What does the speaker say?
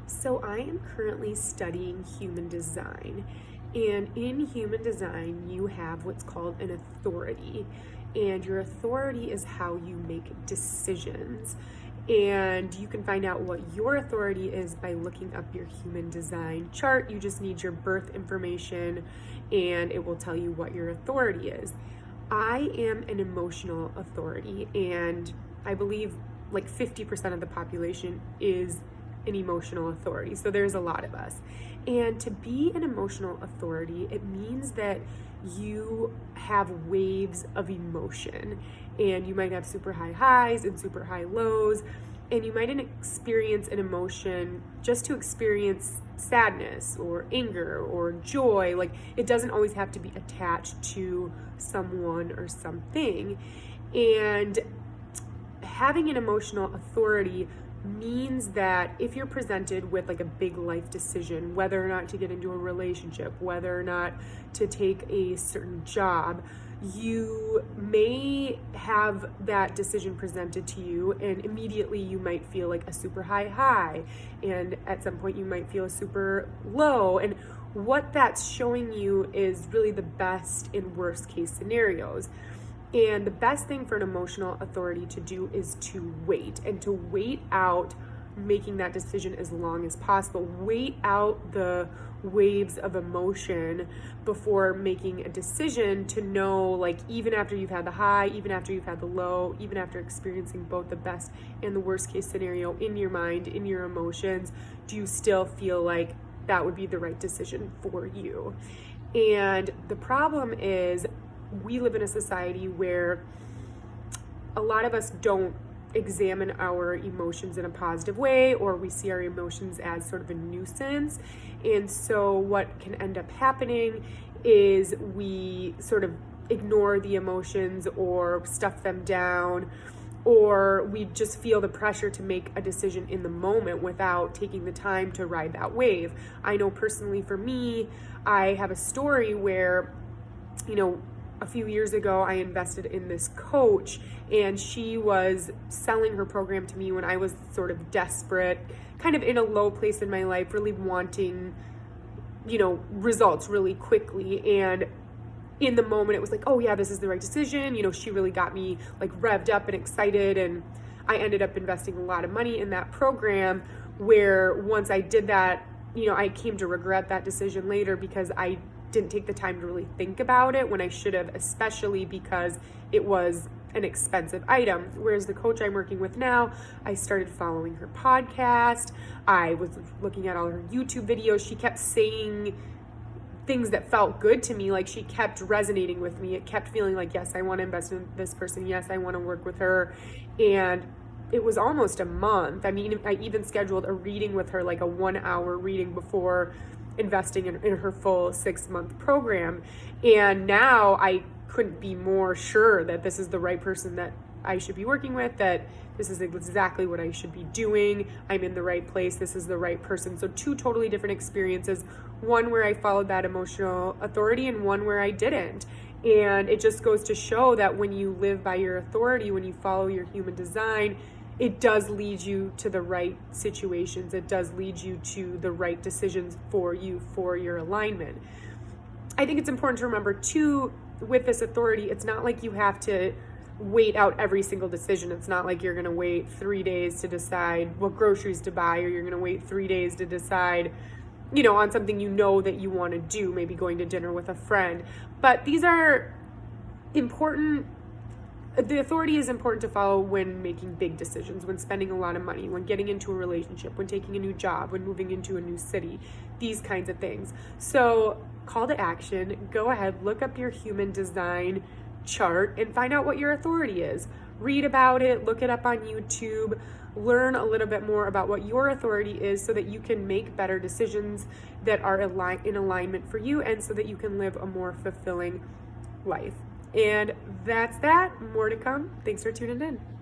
So I am currently studying human design. And in human design, you have what's called an authority. And your authority is how you make decisions. And you can find out what your authority is by looking up your human design chart. You just need your birth information and it will tell you what your authority is. I am an emotional authority, and I believe like 50% of the population is an emotional authority. So there's a lot of us. And to be an emotional authority, it means that you have waves of emotion, and you might have super high highs and super high lows, and you might experience an emotion just to experience sadness or anger or joy. Like, it doesn't always have to be attached to someone or something. And having an emotional authority means that if you're presented with like a big life decision, whether or not to get into a relationship, whether or not to take a certain job, you may have that decision presented to you, and immediately you might feel like a super high, and at some point you might feel a super low. And what that's showing you is really the best and worst case scenarios. And the best thing for an emotional authority to do is to wait, and to wait out making that decision as long as possible. Wait out the waves of emotion before making a decision, to know, like, even after you've had the high, even after you've had the low, even after experiencing both the best and the worst case scenario in your mind, in your emotions, do you still feel like that would be the right decision for you? And the problem is, we live in a society where a lot of us don't examine our emotions in a positive way, or we see our emotions as sort of a nuisance. And so what can end up happening is we sort of ignore the emotions or stuff them down, or we just feel the pressure to make a decision in the moment without taking the time to ride that wave. I know personally for me, I have a story where, a few years ago, I invested in this coach, and she was selling her program to me when I was sort of desperate, kind of in a low place in my life, really wanting, results really quickly. And in the moment, it was like, oh yeah, this is the right decision. She really got me like revved up and excited, and I ended up investing a lot of money in that program, where once I did that, I came to regret that decision later, because I didn't take the time to really think about it when I should have, especially because it was an expensive item. Whereas the coach I'm working with now, I started following her podcast. I was looking at all her YouTube videos. She kept saying things that felt good to me. Like, she kept resonating with me. It kept feeling like, yes, I want to invest in this person. Yes, I want to work with her. And it was almost a month. I mean, I even scheduled a reading with her, like a 1-hour reading, before investing in her full 6-month program. And now I couldn't be more sure that this is the right person that I should be working with, that this is exactly what I should be doing. I'm in the right place. This is the right person. So 2 totally different experiences. One where I followed that emotional authority, and one where I didn't. And it just goes to show that when you live by your authority, when you follow your human design, it does lead you to the right situations. It does lead you to the right decisions for you, for your alignment. I think it's important to remember too, with this authority, it's not like you have to wait out every single decision. It's not like you're going to wait 3 days to decide what groceries to buy, or you're going to wait 3 days to decide, on something that you want to do, maybe going to dinner with a friend. But these are important. The authority is important to follow when making big decisions, when spending a lot of money, when getting into a relationship, when taking a new job, when moving into a new city, these kinds of things. So, call to action. Go ahead, look up your human design chart and find out what your authority is. Read about it, look it up on YouTube, learn a little bit more about what your authority is, so that you can make better decisions that are in alignment for you, and so that you can live a more fulfilling life. And that's that. More to come. Thanks for tuning in.